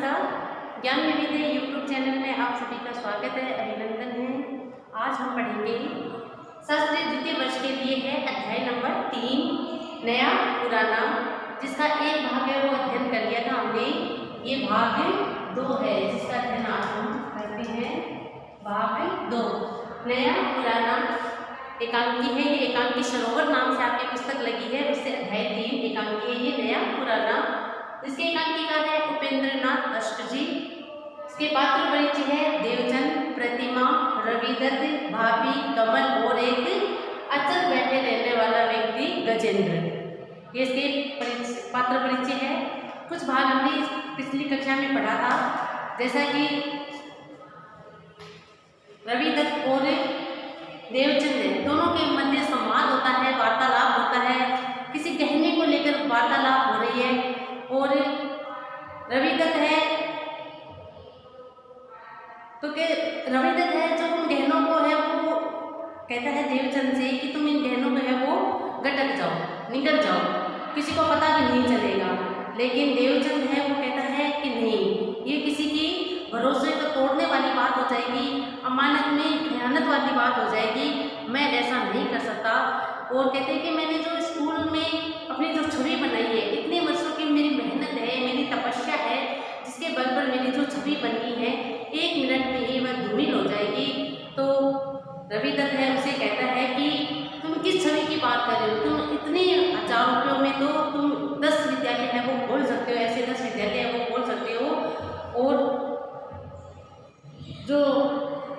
नमस्कार। ज्ञान विविधे YouTube channel में आप सभी का स्वागत है, अभिनंदन है। आज हम पढ़ेंगे शास्त्री द्वितीय वर्ष के लिए है अध्याय नंबर 3 नया पुराना, जिसका एक भाग है वो अध्ययन कर लिया था हमने। ये भाग 2 है जिसका अध्ययन आज हम करते हैं। भाग 2 नया पुराना एकांकी है। ये एकांकी सरोवर नाम से आपकी पुस्तक लगी है, उससे अध्याय 3 एकांकी है ये नया पुराना। इसके एकांकीकार है उपेंद्रनाथ अष्ट जी। इसके पात्र परिचय है देवचंद, प्रतिमा, रविदत्त, भाभी, कमल और एक अचल बैठे रहने वाला व्यक्ति गजेंद्र। ये इसके पात्र परिचय है। कुछ भाग हमने पिछली कक्षा में पढ़ा था, जैसा कि रविदत्त और देवचंद दोनों के मध्य संवाद होता है, वार्तालाप होता है, किसी गहने को लेकर वार्तालाप हो रही है। और रविदत्त है तो रविदत्त है जो उन गहनों को है वो कहता है देवचंद से कि तुम इन गहनों को है वो गटक जाओ, निकल जाओ, किसी को पता भी नहीं चलेगा। लेकिन देवचंद है वो कहता है कि नहीं, ये किसी की भरोसे को तोड़ने वाली बात हो जाएगी, अमानत में खयानत वाली बात हो जाएगी, मैं ऐसा नहीं कर सकता। और कहते हैं कि मैंने जो स्कूल में अपनी जो छवि बनाई है, इतने वर्षों की मेरी मेहनत है, मेरी तपस्या है, जिसके बल पर मेरी जो छवि बनी है, 1 मिनट में ही वह धूमिल हो जाएगी। तो रविदत्त है उसे कहता है कि तुम किस छवि की बात कर रहे हो, तुम इतने 1000 रुपयों में तो तुम 10 विद्यालय है वो खोल सकते हो, ऐसे 10 विद्यालय है वो खोल सकते हो। और जो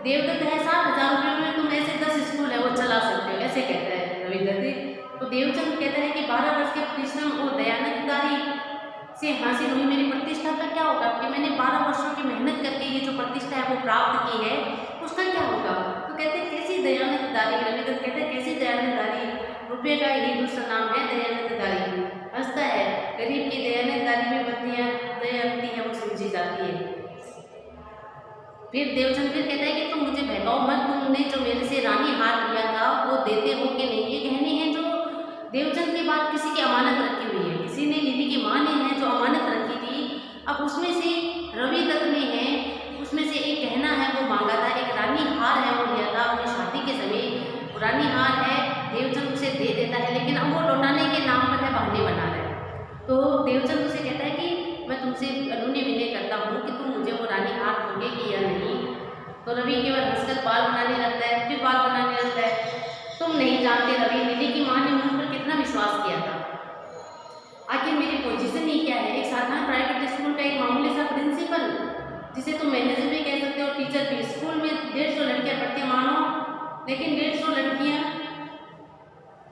देवदत्त है 7,000 रुपयों में तुम ऐसे 10 स्कूल है वो चला सकते हो, ऐसे कहता है रविदत्त। तो देवचंद कहता है कि 12 वर्ष के परिश्रम और दयानतदारी से हासिल हुई मेरी प्रतिष्ठा का क्या होगा, कि मैंने 12 वर्षों की मेहनत करके ये जो प्रतिष्ठा है वो प्राप्त की है, उसका क्या होगा। तो कहते हैं कैसी दयानतदारी, रविदत्त कहते हैं कैसी दयानतदारी, रुपये का ही दूसरा नाम है दयानतदारी। हंसता है, गरीब की दयानतदारी में बत्तियाँ दयावती है वो समझी जाती है। फिर देवचंद फिर कहता है कि तुम मुझे बहकाओ मत, तुमने जो मेरे से रानी हार लिया था वो देते हो कि नहीं। ये गहने हैं जो देवचंद के बाद किसी की अमानत रखी हुई है, किसी ने लिली की माँ ने है जो अमानत रखी थी। अब उसमें से रविदत्त ने है उसमें से एक गहना है वो मांगा था, एक रानी हार है वो लिया था अपनी शादी के समय। रानी हार है देवचंद उसे दे देता है, लेकिन अब वो लौटाने के नाम पर है बहाने बना रहा है। तो देवचंद उसे कहता है कि मैं तुमसे अनुनय विनय करता हूँ कि तुम मुझे वो रानी हार दोगे कि या नहीं। तो रवि केवल हंसकर बाल बनाने लगता है, फिर बाल बनाने लगता है। तुम नहीं जानते रवि, लिली की माँ ने मुझ पर कितना विश्वास किया था, आखिर मेरी पोजीशन ही क्या है, एक साधारण प्राइवेट स्कूल का एक मामूली सा प्रिंसिपल, जिसे तुम मैनेजर भी कह सकते हो, टीचर भी। स्कूल में 150 लड़कियां पढ़ती मानो, लेकिन 150 लड़कियां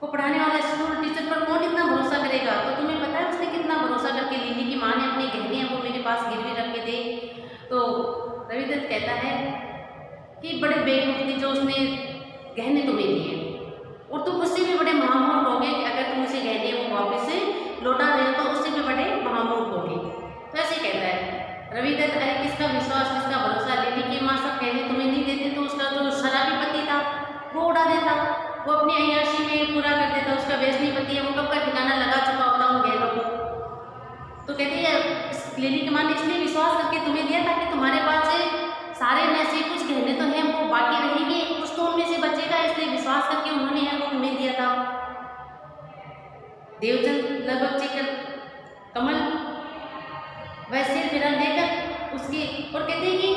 को पढ़ाने वाला स्कूल टीचर पर कौन इतना भरोसा करेगा। तो तुम्हें पता है उसने कितना भरोसा करके लिली की माँ ने अपने गहने हैं वो मेरे पास गिरवी रख के दे। तो रविदत्त कहता है कि बड़े बेवकूफ थी जो उसने गहने तुम्हें दिए, और तुम उससे भी बड़े महामूर्ख होगे कि अगर तुम उसे गहने वो वापस से लौटा दे तो उससे भी बड़े महामूर्ख होगे। तो ऐसे कहता है रविदत्त, अरे किसका विश्वास किसका भरोसा, लिली की माँ सब गहने तुम्हें नहीं देते तो उसका जो शराबी पति था वो उड़ा देता, वो अपनी अय्याशी में पूरा कर देता, उसका व्यसनी पति है वो कब का ठिकाना लगा चुका होता उन गहनों को। तो कहते हैं लिली की माँ ने इसलिए विश्वास करके तुम्हें दिया था कि तुम्हारे पास से सारे नशे कुछ गहने तो हैं वो बाकी रहेंगे, कुछ तो उनमें से बचेगा, इसलिए विश्वास करके उन्होंने है वो तुम्हें दिया था। देवचंद लगभग चेकर कमल वैसे फिर लेकर उसकी और कहते हैं कि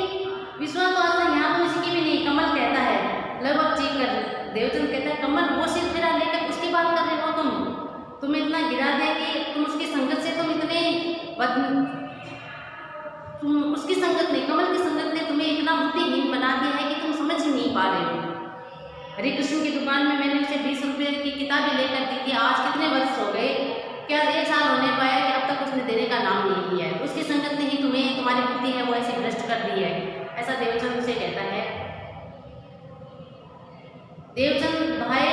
विश्वास तो आता यहाँ तो किसी की भी नहीं। कमल कहता है लगभग चेकर, देवचंद कहता है कमल वो सिर फिरा लेकर उसकी बात कर रहे हो तुम इतना गिरा दे कि तुम उसकी संगत से तुम इतने तुम उसकी संगत ने, कमल की संगत ने तुम्हें इतना बुद्धिहीन बना दिया है कि तुम समझ ही नहीं पा रहे हो। हरे कृष्ण की दुकान में मैंने उसे 20 रुपये की किताबें लेकर दी थी, आज कितने वर्ष हो गए, क्या 1 साल होने पाया कि अब तक उसने देने का नाम नहीं लिया है। उसकी संगत ने ही तुम्हें तुम्हारी बुद्धि है वो ऐसी भ्रष्ट कर दी है, ऐसा देवचंद उसे कहता है। देवचंद भाई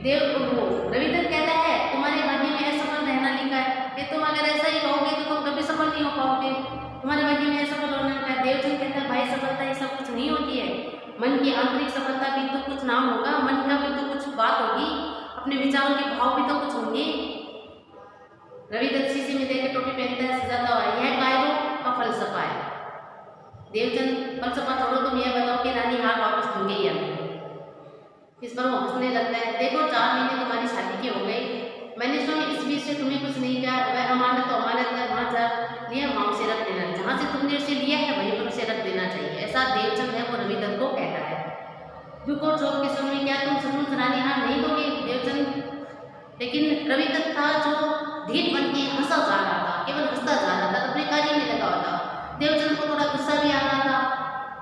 रविदत्त कहता है तुम्हारे भाग्य में असफल रहना लिखा है, कि तुम अगर ऐसा ही कहोगे तो तुम कभी सफल नहीं हो पाओगे, तुम्हारे भाग्य में असफल होना लिखा है। देवचंद कहता है भाई सफलता ये सब कुछ नहीं होती है, मन की आंतरिक सफलता भी तो कुछ नाम होगा, मन का भी तो कुछ बात होगी, अपने विचारों के भाव भी तो कुछ होंगे। रविदत्त शीशे में देकर टोपी पहनता है, सजाता हुआ, यह कायरों फलसफा है। देवचंद फलसफा छोड़ो, तुम यह बताओ कि रानी हार वापस दूंगे या नहीं। इस पर वो हंसने लगता है। देखो 4 महीने तुम्हारी शादी के हो गए, मैंने सुना इस बीच से तुम्हें कुछ नहीं किया, वह अमानत तो अमानत है, वहाँ जा लिया वहाँ उसे रख देना, जहाँ से तुमने उसे लिया है वहीं पर उसे रख देना चाहिए, ऐसा देवचंद है वो रविदत्त को कहता है। दुख और शोक के समय क्या तुम सचमुच रानी हार नहीं दोगे देवचंद? लेकिन रविदत्त था जो ढीठ बन के हंसा जा रहा था, केवल हंसता जा रहा था, अपने कार्य में लगा हुआ था। देवचंद को थोड़ा गुस्सा भी आ रहा था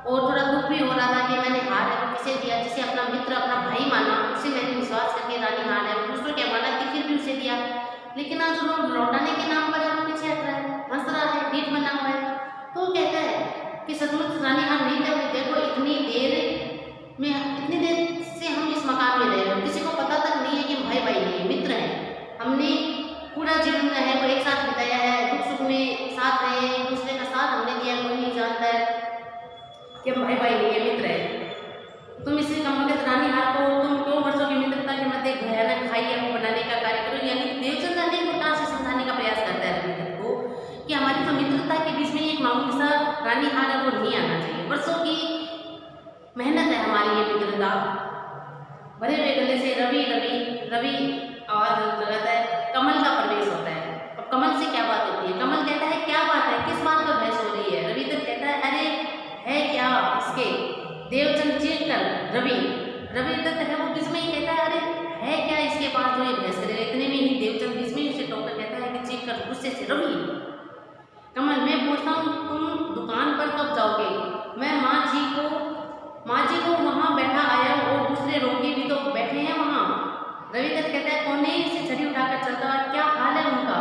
और थोड़ा दुख भी हो रहा था कि मैंने हार किसे दिया, जिसे अपना मित्र अपना भाई माना, उसे मैंने विश्वास करके रानी हार है दूसरों की अमानत की, फिर भी उसे दिया। लेकिन आज लोग लौटाने के नाम पर वो पीछे हट रहा है, हंस रहा है, ढीठ बना हुआ है। तो वो कहता है कि सचमुच रानी हार नहीं दोगे? देखो इतनी देर से हम इस मकान में रह रहे हैं, किसी को पता तक नहीं है कि भाई भाई नहीं मित्र हैं, हमने पूरा जीवन जो है वो एक साथ बिताया है, दुख सुख में साथ रहे हैं, एक दूसरे का साथ हमने दिया, कोई नहीं जानता है कि हम भाई भाई नहीं है, मित्र है। तुम इसी कमबख्त रानी हार को तुम 2 वर्षों की मित्रता के मध्य भयानक खाई आपको बनाने का कार्य करो। यानी देवचंद अनेक प्रकार से समझाने का प्रयास करता है रविदत्त को कि हमारी जो मित्रता के बीच में एक मामूली सा रानी हार है वो नहीं आना चाहिए, वर्षों की मेहनत है हमारी ये मित्रता। भरे हुए गले से रवि रवि रवि आवाज लगाता है, कमल का प्रवेश होता है। अब कमल से क्या बात होती है? कमल कहता है क्या बात है, किस बात पर बहस हो रही है? रविदत्त कहता है अरे है क्या इसके? देवचंद चीख कर रविदत्त है वो बीच में ही कहता है अरे है क्या इसके पास जो ये बहस करेगा? इतने में ही देवचंद बीच में ही उसे टोकर कहता है कि चीख कर गुस्से से रवि कमल मैं पूछता हूँ तुम दुकान पर कब जाओगे? मैं माँ जी को वहाँ बैठा आया हूँ और दूसरे रोगी भी तो बैठे हैं वहाँ। रविदत्त कहता है कोने से छड़ी उठाकर चलता है, क्या हाल है उनका?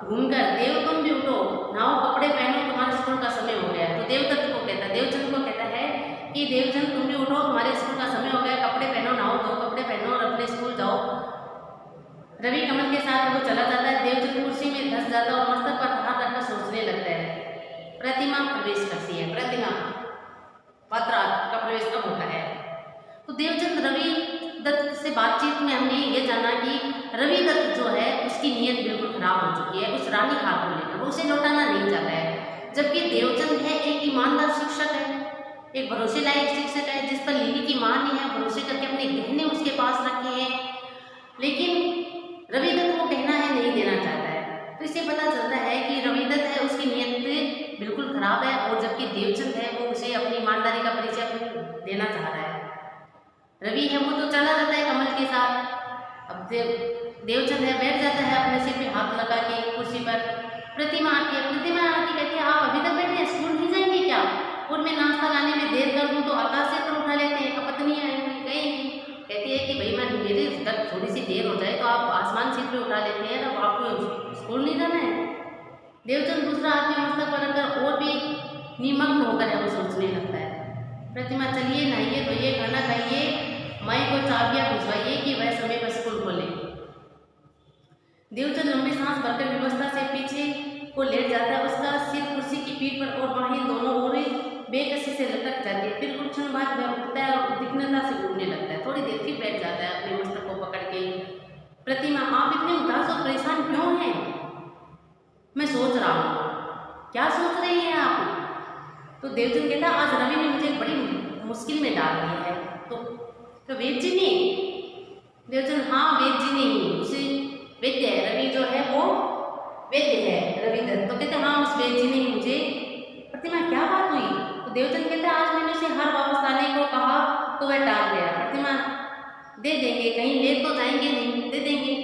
घूमकर देव तुम भी उठो, नहाओ, कपड़े पहनो, तुम्हारे स्कूल का समय हो गया है। तो देवदत्त को कहता है, देवचंद को कहता है कि देवचंद तुम भी उठो, तुम्हारे स्कूल का समय हो गया, कपड़े पहनो, नहाओ, 2 कपड़े पहनो और अपने स्कूल जाओ। रवि कमल के साथ वो चला जाता है। देवचंद कुर्सी में धंस जाता है और मस्तक पर हाथ रखकर सोचने लगता है। प्रतिमा प्रवेश करती है। प्रतिमा पात्रा का प्रवेश कब होता है? तो देवचंद रविदत्त से बातचीत में हमने ये जाना कि रविदत्त जो है उसकी नीयत बिल्कुल खराब हो चुकी है उस रानी हार को लेकर, वो उसे लौटाना नहीं चाहता है। जबकि देवचंद है एक ईमानदार शिक्षक है, एक भरोसे लायक शिक्षक है, जिस पर लिली की माँ ने है भरोसे करके अपने गहने उसके पास रखे हैं, लेकिन रविदत्त वो गहना है नहीं देना चाहता है। तो इससे पता चलता है कि रविदत्त है उसकी नीयत बिल्कुल खराब है, और जबकि देवचंद है वो उसे अपनी ईमानदारी का परिचय देना चाह रहा है। रवि है वो तो चला जाता है कमल के साथ। अब देवचंद है बैठ जाता है अपने सिर पे हाथ लगा के कुर्सी पर। प्रतिमा आती है। प्रतिमा आती कहती है आप अभी तक बैठे हैं, स्कूल नहीं जाएंगे क्या? और मैं नाश्ता लाने में देर कर दूँ तो आकाश से तो उठा लेते हैं, पत्नी आई हुई कहेंगी, कहती है कि भाई मैं मेरे तक थोड़ी सी देर हो जाए तो आप आसमान सीट पे उठा लेते हैं, अब आपको स्कूल नहीं जाना है। देवचंद दूसरा आदमी मस्तक पर रखकर और भी निमग्न होकर है वो सोचने लगता है। प्रतिमा चलिए नहाइए धोइए खाना खाइए, माई को चाबियाँ भिजवाइए कि वह समय पर स्कूल खोले। देवचंद लंबी सांस भरकर व्यवस्था से पीछे को लेट जाता है। उसका सिर कुर्सी की पीठ पर और बाहें दोनों ओर बेकसी से लटक जाती है। फिर कुछ क्षण बाद वह उठता है और उद्विग्नता से घूमने लगता है। थोड़ी देर फिर बैठ जाता है अपने मस्तक को पकड़ के। प्रतिमा आप इतने उदास और परेशान क्यों हैं? मैं सोच रहा हूँ। क्या सोच रही हैं आप? तो देवचंद कहता आज रवि ने मुझे बड़ी मुश्किल में डाल दिया है। तो वेद जी ने? देवचंद हाँ वेद जी ने ही, उसे वैद्य है, रवि जो है वो वैद्य है रविदत्त। तो कहते हाँ उस वेद जी ने ही मुझे। प्रतिमा क्या बात हुई? तो देवचंद कहते हैं आज मैंने उसे हार वापस लाने को कहा तो वह टाल गया। प्रतिमा दे देंगे, कहीं ले तो जाएंगे नहीं, दे देंगे,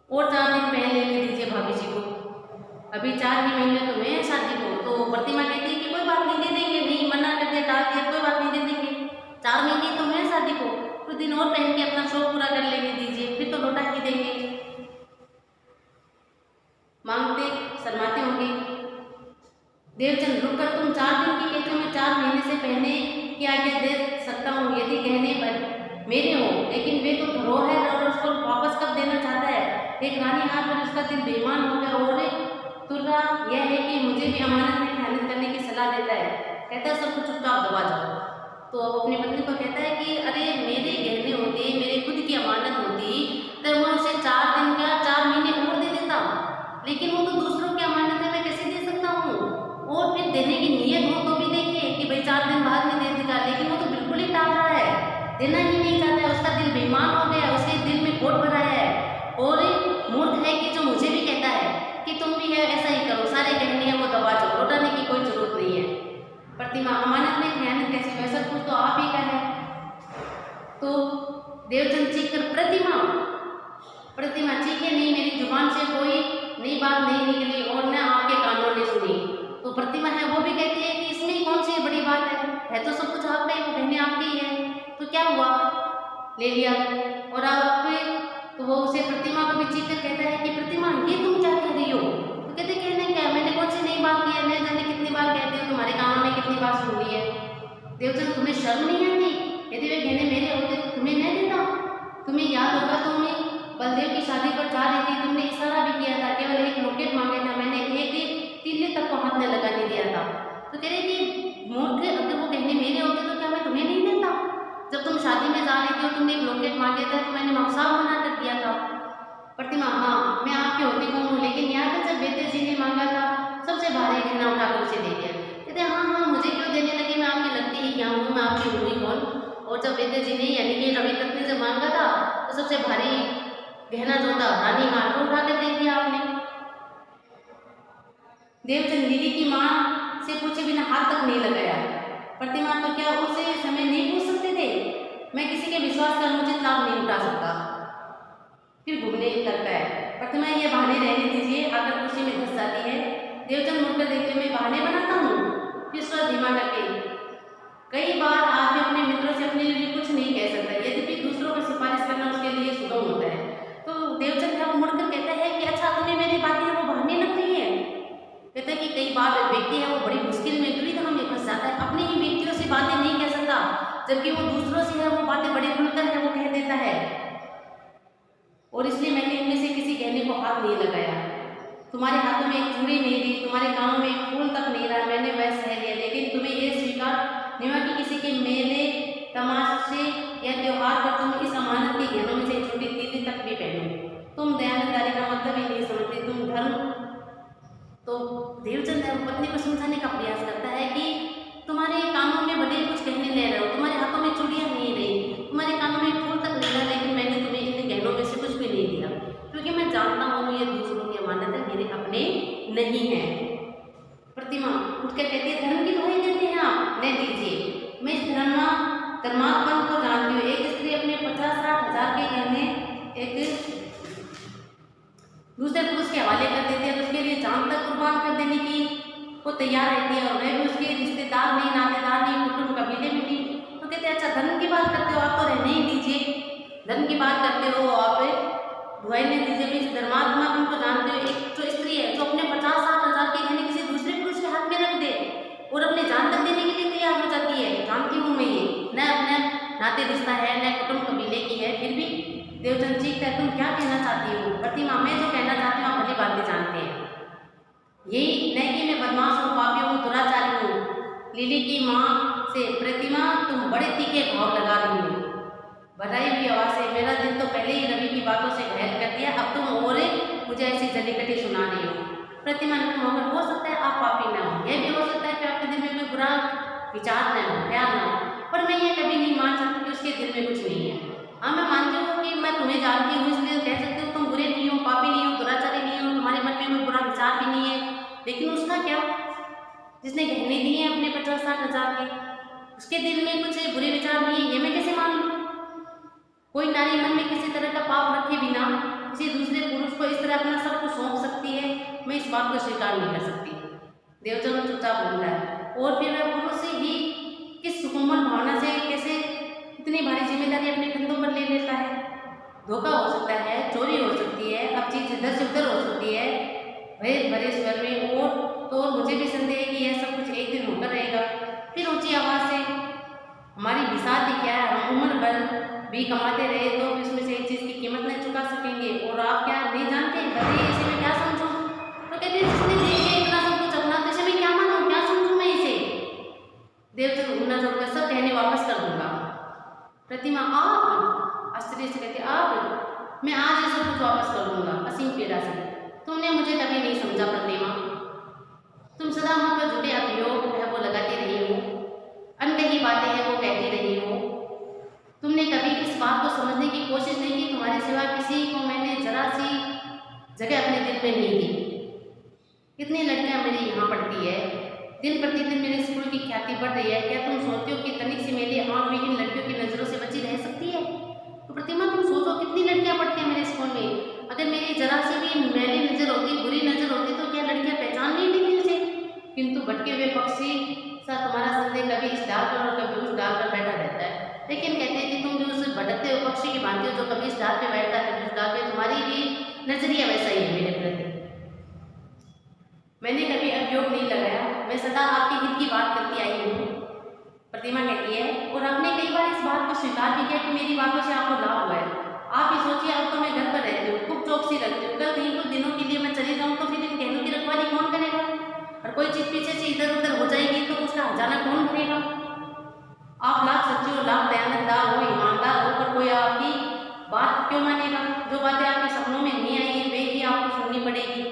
और 4 दिन पहले लेने दीजिए भाभी जी को, अभी 4 ही महीने तो हुए हैं शादी को। तो प्रतिमा कहती है कि कोई बात नहीं, दे देंगे, नहीं मना कर दिया, टाल दिया, कोई बात नहीं, दे देंगे, 4 महीने तो हुए हैं शादी को, कुछ दिन और पहन के अपना शौक पूरा कर लेने दीजिए, फिर तो लौटा ही देंगे। मांगते शर्माते होंगे। देवचंद रुककर तुम 4 दिन की कहते हो, मैं 4 महीने से पहले की आज्ञा दे सकता हूँ यदि कहने पर मेरे हो, लेकिन वे तो धरोहर है और उसको वापस कब देना चाहता है? एक रानी हार पर उसका दिल बेईमान हो गया। और तुर्रा यह है कि मुझे भी अमानत में खयानत करने की सलाह देता है, कहता है सब कुछ चुपचाप दबा जाओ। तो अब अपनी पत्नी को कहता है कि अरे मेरे गहने होते, मेरे खुद की अमानत होती तो मैं उसे 4 दिन का 4 महीने और दे देता, लेकिन वो तो दूसरों की अमानत है, मैं कैसे दे सकता हूँ? और प्रतिमा अमानत में खयानत कैसे हुआ, सब कुछ तो आप ही का है। तो देवचंद चीख कर प्रतिमा प्रतिमा चीखे नहीं, मेरी जुबान से कोई नई बात नहीं निकली और न आपके कानों ने सुनी। तो प्रतिमा है वो भी कहती है कि इसमें कौन सी बड़ी बात है तो सब कुछ आपका ही, वो बहनें आपकी ही है, तो क्या हुआ, ले लिया। और आप तो वो उसे प्रतिमा को भी चीख कर कहता है कि प्रतिमा ये तुम क्या कह रही हो, तो कहते कहने क्या, मैंने कौन सी नई बात की है, न जाने कितनी बार कहती हूँ, तुम्हारे कानों में कितनी बार सुन ली है। देवचंद तुम्हें शर्म नहीं आती, यदि वे गहने मेरे होते तो तुम्हें नहीं देता। तुम्हें याद होगा तुम्हें बलदेव की शादी पर जा रही थी, तुमने इशारा भी किया था, केवल एक लॉकेट मांगा था, मैंने एक तीले तक को हाथ में लगाने दिया था। तो कह रहे कि मूर्ख, अगर वो गहने मेरे होते तो क्या मैं तुम्हें नहीं देता। जब तुम शादी में जा रही थी और तुमने एक लॉकेट मांगे थे तो मैंने साफ मना कर दिया था। प्रतिमा हाँ मैं आपकी होती कौन हूँ, लेकिन याद है जब वेद जी ने मांगा था सबसे भारी गहना उठाकर उसे दे दिया। कहते हाँ मुझे क्यों देने लगे, मैं आपकी लगती ही क्या हूँ, मैं आपकी हूँ ही कौन। और जब वेद जी ने यानी कि रवि तक ने जब मांगा था तो सबसे भारी गहना जो था रानी हार को उठा कर दे दिया आपने। देवचंद लीली की माँ से पूछे बिना हाथ तक नहीं लगाया। प्रतिमा तो क्या उसे समय नहीं पूछ सकते थे, मैं किसी के विश्वास का अनुचित लाभ नहीं उठा सकता। फिर घूमने लगता है। प्रतिमा ये बहाने रहने दीजिए, आकर कुर्सी में धंस जाती है। देवचंद मुड़कर देखते मैं बहाने बनाता हूँ, फिर स्वर धीमा करके कई बार आदमी अपने मित्रों से अपने लिए कुछ नहीं कह सकता, यद्यपि दूसरों पर सिफारिश करना उसके लिए सुगम होता है। तो देवचंद है वो मुड़कर कहता है कि अच्छा तुम्हें मेरी बातें वो बहाने लग रही है। कहता है कि कई बार व्यक्ति है वो बड़ी मुश्किल में दुविधा में फंस जाता है, अपने ही व्यक्तियों से बातें नहीं कह सकता, जबकि वो दूसरों से है वो बातें बड़ी खुलकर है वो कह देता है। और इसलिए मैंने इनमें से किसी गहने को हाथ नहीं लगाया। तुम्हारे हाथों में एक चूड़ी नहीं दी, तुम्हारे कानों में एक फूल तक नहीं रहा, मैंने वह सह लिया, लेकिन तुम्हें यह स्वीकार नहीं हुआ कि किसी के मेले तमाशे या त्योहार पर तुम इस अमानत के गहनों में से छोटी तीली तक भी पहनो। तुम दयानंदारी का मतलब ही नहीं समझते, तुम धर्म। तो देवचंद है पत्नी को समझाने का प्रयास करता है कि तुम्हारे कानों में बड़े कुछ गहने ले रहे हो, तुम्हारे हाथों में चूड़ियाँ नहीं रही, तुम्हारे कानों में फूल तक नहीं रहा, लेकिन मैंने तुम्हें इन गहनों में से कुछ भी नहीं दिया, क्योंकि मैं जानता हूँ ये दूसरों की अमानत है, मेरे अपने नहीं है। प्रतिमा उठकर कहती है धर्म की दुहाई देते हैं आप, नहीं दीजिए, मैं इस धर्मात्मन को जानती हूँ। एक स्त्री अपने 50-60 हजार के गहने एक दूसरे पुरुष के हवाले कर देती है तो उसके लिए जान तक कुर्बान कर देने की वो तैयार रहती है, और वह भी उसके रिश्तेदार नहीं, नातेदार नहीं, कुटुंब कबीले में नहीं। तो कहते हैं अच्छा धर्म की बात करते हो आप, तो रहने ही दीजिए, धर्म की बात करते हो आप, दुहाई नहीं दीजिए। मैं इस धर्मात्मा को जानते हो, एक जो स्त्री है जो अपने 50-60 हजार के गहने किसी दूसरे पुरुष के हाथ में रख दे और अपने जान तक देने के लिए तैयार हो जाती है, जानती हूँ मैं, ये न अपने नाते रिश्ता है न कुटुंब कबीले की है, फिर भी देवचंद चीखता है तुम क्या कहना चाहती हो। प्रतिमा मैं जो कहना चाहती हूँ आप भली बातें जानते हैं, यही नहीं कि मैं बदमाश हूँ, पापी हूँ, दुराचारी हूँ। लिली की माँ से प्रतिमा तुम बड़े तीखे भाव लगा रही हो, बढ़ाई हुई आवाज से, मेरा दिल तो पहले ही रवि की बातों से घायल कर दिया, अब तुम और मुझे ऐसी जलीकटी सुना रही हो। प्रतिमा ने मगर हो सकता है आप पापी ना हो, यह भी हो सकता है कि आपके दिल में कोई बुरा विचार न हो, ख्याल न हो, पर मैं ये कभी नहीं मान सकती कि उसके दिल में कुछ नहीं है। हाँ मैं मानती हूँ कि मैं तुम्हें जानती हूँ, इसलिए कह सकती हूँ तुम बुरे नहीं हो, पापी नहीं हो, दुराचारी नहीं हो, तुम्हारे मन में कोई बुरा विचार भी नहीं है, लेकिन उसका क्या जिसने गहने दिए हैं अपने 50-60 हजार के, उसके दिल में कुछ बुरे विचार नहीं है, ये मैं कैसे मान लूँ। कोई नारी मन में किसी तरह का पाप रखे बिना किसी दूसरे पुरुष को इस तरह अपना सब कुछ सौंप सकती है, मैं इस बात को स्वीकार नहीं कर सकती। देवचंद चुपचाप बोल रहा है, और फिर वह पुरुष से ही किस सुकोमल भावना से कैसे इतनी भारी जिम्मेदारी अपने कंधों पर ले लेता है। धोखा हो सकता है, चोरी हो सकती है, अब चीज इधर से उधर हो सकती है, भय भरे स्वर में, और तो मुझे भी संदेह है कि यह सब कुछ एक दिन होकर रहेगा। फिर ऊंची आवाज से हमारी बिसाती क्या है, हम उम्र भर भी कमाते रहे तो इसमें से एक चीज की कीमत नहीं चुका सकेंगे, और आप क्या नहीं जानते, बताइए इसे मैं क्या समझूं। तो कहते हैं जिसने दे दिया इतना सब कुछ अपना, तो इसे मैं क्या मानूं, क्या समझूं मैं इसे। देवचंद उन्ना जोड़कर सब कहने वापस कर दूंगा। प्रतिमा आप आश्चर्य से कहते आप, मैं आज ये सब कुछ वापस कर दूंगा असीम पीड़ा से। तुमने मुझे कभी नहीं समझा प्रतिमा, तुम सदा मुझ पर झूठे अभियोग है वो लगाती रही हो, अनकही बातें हैं वो कहती रही हो, तुमने कभी इस बात को समझने की कोशिश नहीं की तुम्हारे सिवा किसी को मैंने जरा सी जगह अपने दिल में नहीं दी। कितनी लड़कियां मेरी यहाँ पढ़ती है, दिन प्रतिदिन मेरे स्कूल की ख्याति बढ़ रही है। क्या तुम सोचते हो कि तनिक सी मेरी आँख भी इन लड़कियों की नज़रों से बची रह सकती है? तो प्रतिमा तुम सोचो कितनी लड़कियां पढ़ती हैं मेरे स्कूल में। अगर मेरी जरा सी भी मैली नज़र होती, बुरी नज़र होती तो क्या लड़कियां पहचान नहीं लेती उसे? किंतु भटके हुए पक्षी सा तुम्हारा संदेह कभी इस डाल पर और कभी उस डाल पर बैठा रहता है। लेकिन कहते हैं कि तुम जो उस भटकते हुए पक्षी की भांति हो, जो कभी इस डाल पे बैठता है कभी उस डाल पे, तुम्हारी भी नजरिया वैसा ही है मेरे प्रति। मैंने कभी अभियोग नहीं लगाया, मैं सदा आपके हित की बात करती आई हूँ। प्रतिमा कहती है, और आपने कई बार इस बात को स्वीकार भी किया कि मेरी बातों से आपको लाभ हुआ है। आप ही सोचिए, अब तो मैं घर पर रहती हूँ, खूब चौकसी रखती हूँ। कल कहीं कुछ दिनों के लिए मैं चली जाऊँ तो फिर इन गहनों की रखवाली कौन करेगा? और कोई चीज पीछे से इधर उधर हो जाएगी तो उसका हर्जाना कौन भरेगा? आप लाख सच्चे हो, लाख दयानतदार हो, ईमानदार हो, पर कोई आपकी बात क्यों मानेगा? जो बातें आपके सपनों में नहीं आई वे ही आपको सुननी पड़ेगी।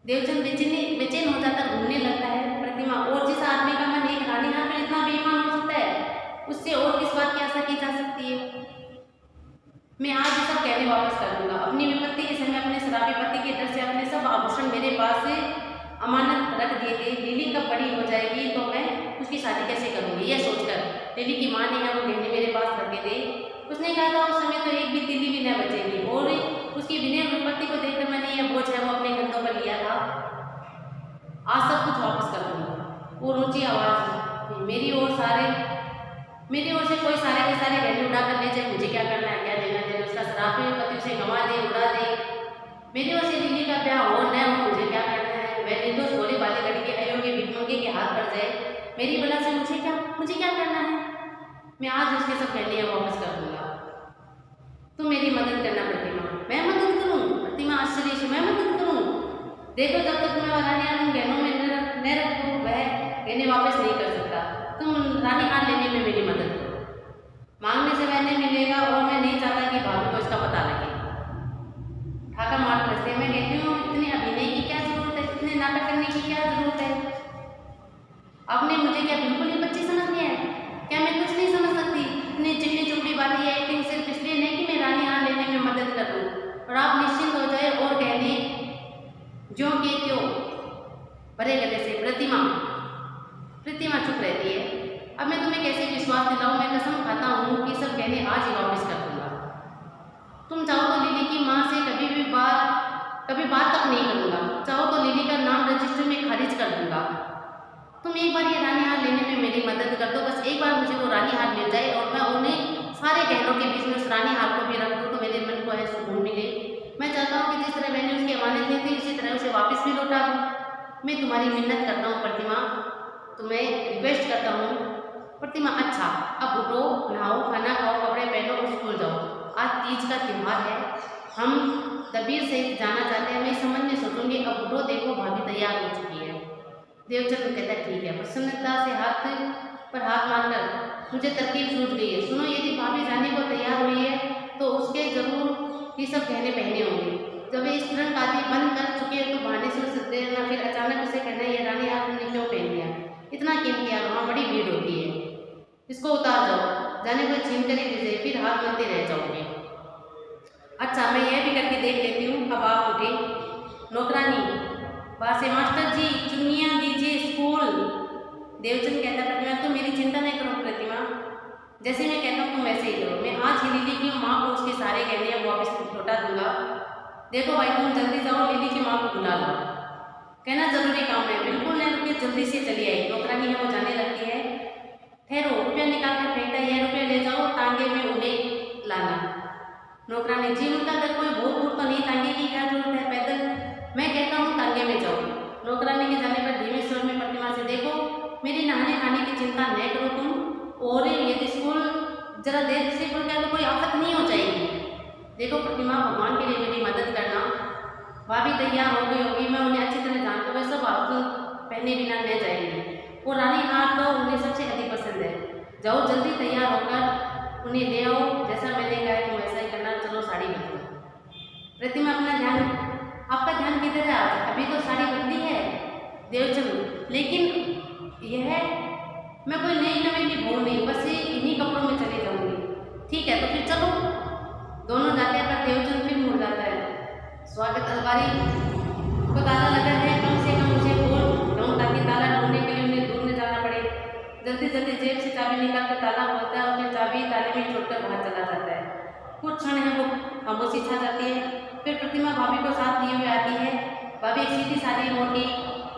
देवचंद बेचैन हो जाकर घूमने लगता है। प्रतिमा, और जिस आदमी का मन एक रानी हाथ में इतना बेईमान हो सकता है, उससे और किस बात की आशा की जा सकती है? मैं आज ये सब कहने वापस कर दूंगा। अपनी विपत्ति के समय अपने शराबी पति के डर से अपने सब आभूषण मेरे पास से अमानत रख दिए थे। लिली कब बड़ी हो जाएगी तो मैं उसकी शादी कैसे करूंगी, यह सोचकर लिली की माँ ने वो गहने मेरे पास रखे थे। उसने कहा था उस समय तो एक भी तिल्ली भी न बचेगी, और उसकी विनय विपत्ति को देखकर मैंने यह बोझ है वो अपने कंधों पर लिया था। आज सब कुछ वापस कर दूंगा। वो ऊंची आवाज, मेरी ओर से कोई सारे के सारे गहने उड़ा कर ले जाए, मुझे क्या करना है, क्या लेना देना? उसका शराबी पति उसे गंवा दे, उड़ा दे। मेरी ओर से लिली का ब्याह हो न हो, मुझे क्या करना है? मैं निर्दोष भोले वाले लड़के अयोग्य भिखमंगे के हाथ पड़ जाए, मेरी बला से मुझे क्या करना है? मैं आज उसके सब गहने वापस कर दूंगा। तुम मेरी मदद करना प्रतिमा। मैं मदद करूं? प्रतिमा आश्चर्य से, मैं मदद करूं? देखो, जब तक मैं रानी हार उन गहनों में न रखूं वह गहने वापस नहीं कर सकता। तुम रानी हार लेने में मेरी मदद करो। मांगने से वह नहीं मिलेगा, और मैं नहीं चाहता कि भाभी को इसका पता लगे। ठाकर मार रस्ते में कहती हूँ, इतने अभिनय की क्या जरूरत है, इतने नाटक करने की क्या जरूरत है? आपने मुझे क्या बिल्कुल ही बच्ची समझ लिया है? क्या मैं कुछ नहीं समझ सकती? इतनी चिकनी चुपड़ी वाली एक्टिंग सिर्फ इसलिए नहीं कि मैं रानी हार लेने में मदद कर दूँ, और आप निश्चिंत हो जाए और कहने जो के त्यों भरे गले से। प्रतिमा चुप रहती है। अब मैं तुम्हें कैसे विश्वास दिलाऊं? मैं कसम खाता हूँ कि सब गहने आज ही वापस कर दूंगा। तुम चाहो तो लिली की माँ से कभी बात तक नहीं करूँगा। चाहो तो लिली का नाम रजिस्टर में खारिज कर दूंगा। तुम एक बार ये रानी हार लेने में मेरी मदद कर दो। बस एक बार मुझे वो रानी हार मिल जाए और मैं उन्हें सारे गहनों के बीच में उस रानी हार को भी रख दूँ तो मेरे मन को है सुकून मिले। मैं चाहता हूँ कि जिस तरह मैंने उसकी अमानत ली थी उसी तरह उसे वापस भी लौटा दूँ। मैं तुम्हारी मिन्नत करता हूँ प्रतिमा, तुम्हें रिक्वेस्ट करता हूँ। प्रतिमा, अच्छा अब उठो, नहाओ, खाना खाओ, कपड़े पहनो और स्कूल जाओ। आज तीज का त्योहार है, हम दबीर से जाना चाहते हैं। मैं इस संबंध में सोचूंगी। अब उठो, देखो भाभी तैयार हो चुकी है। देवचंद कहता है, ठीक है। प्रसन्नता से हाथ पर हाथ मारकर, मुझे तरकीब सूझ गई है। सुनो, यदि भाभी जाने को तैयार हुई है तो उसके जरूर ये सब गहने पहने होंगे। जब ये इस तुरंत आदि बंद कर चुके हैं तो बहाने से उसे देना, फिर अचानक उसे कहना, ये रानी हार तुमने क्यों पहन लिया? इतना कीमती हार, वहाँ बड़ी भीड़ होती है, इसको उतार जाओ। जाने को छीन कर ही दीजिए, फिर हाथ मलते रह जाओगे। अच्छा, मैं यह भी करके देख लेती हूँ। अब आप उठे। नौकरानी बाहर से, मास्टर जी चुन्नियाँ दीजिए स्कूल। देवचंद कहता, प्रतिमा तुम मेरी चिंता नहीं करो। प्रतिमा, जैसे मैं कहता हूँ तुम वैसे ही करो। मैं आज ही लिली की माँ को उसके सारे गहने वापस लौटा दूंगा। देखो भाई, तुम जल्दी जाओ, लिली की माँ को बुला लो, कहना जरूरी काम है। बिल्कुल नहीं रुके, जल्दी से चली आई। नौकरानी है वो जाने लगती है। ठहरो, रुपया निकाल कर फेंकता है, यह रुपया ले जाओ, टांगे में उन्हें लाना। नौकरानी, जी उनका अगर कोई भूत भूत तो नहीं, टांगे की क्या जरूरत है, पैदल। मैं कहता हूँ टांगे में जाओ। नौकरानी के जाने पर धीमे स्वर में प्रतिमा से, देखो मेरी नहाने खाने की चिंता न करो तुम, और यदि स्कूल जरा देर से खुल गया तो कोई आफत नहीं हो जाएगी। देखो प्रतिमा, भगवान के लिए मेरी मदद करना। भाभी तैयार हो गई होगी, मैं उन्हें अच्छी तरह जानता हूँ, वे सब आभूषण पहने बिना न जाएंगे। वो रानी हार तो उन्हें सबसे अधिक पसंद है। जाओ जल्दी तैयार होकर उन्हें ले आओ, जैसा मैंने कहा है तुम वैसा ही करना। चलो साड़ी बदलो। प्रतिमा, आपका ध्यान किधर है आज? अभी तो साड़ी बदली है। देवचंद, लेकिन यह मैं कोई नई नवेली भूल नहीं, बस इन्हीं कपड़ों में चले जाऊंगी। ठीक है, तो फिर चलो। दोनों जाते हैं पर देवचंद फिर मुड़ जाता है। स्वागत अलमारी को ताला लगा है, कम से कम उसे बोल दो ताकि ताला जल्दी जेब से चाबी निकाल कर ताला खोलता है और फिर चाबी ताले में छोड़कर बाहर चला जाता है। कुछ क्षण है वो खामोशी छा जाती है। फिर प्रतिमा भाभी को साथ लिए हुए आती है। भाभी एक सीधी सादी मोटी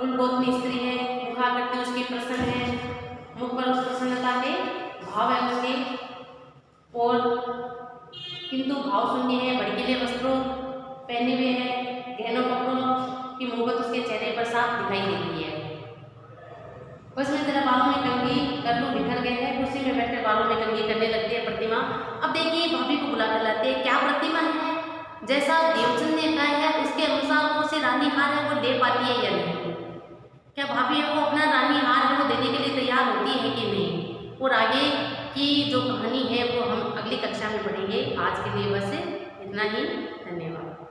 उलगोतनी स्त्री है, मुखा करके उसकी प्रसन्न है, मुख पर उस प्रसन्नता के भाव है उसके, और किंतु भाव शून्य है, भड़कीले वस्त्रों पहने हुए है, गहनों कपड़ों की मोहब्बत उसके चेहरे पर साफ दिखाई देती है। बस मैं तेरा बालों में कंघी कर लूँ बिखर गए हैं, कुर्सी में बैठे बालों में कंघी करने लगती है प्रतिमा। अब देखिए भाभी को बुला कर लाते हैं। क्या प्रतिमा है, जैसा देवचंद ने कहा है उसके अनुसार वो उसे रानी हार है वो दे पाती है या नहीं? क्या भाभी है वो अपना रानी हार है वो देने के लिए तैयार होती है कि नहीं? और आगे की जो कहानी है वो हम अगली कक्षा में पढ़ेंगे। आज के लिए बस इतना ही। धन्यवाद।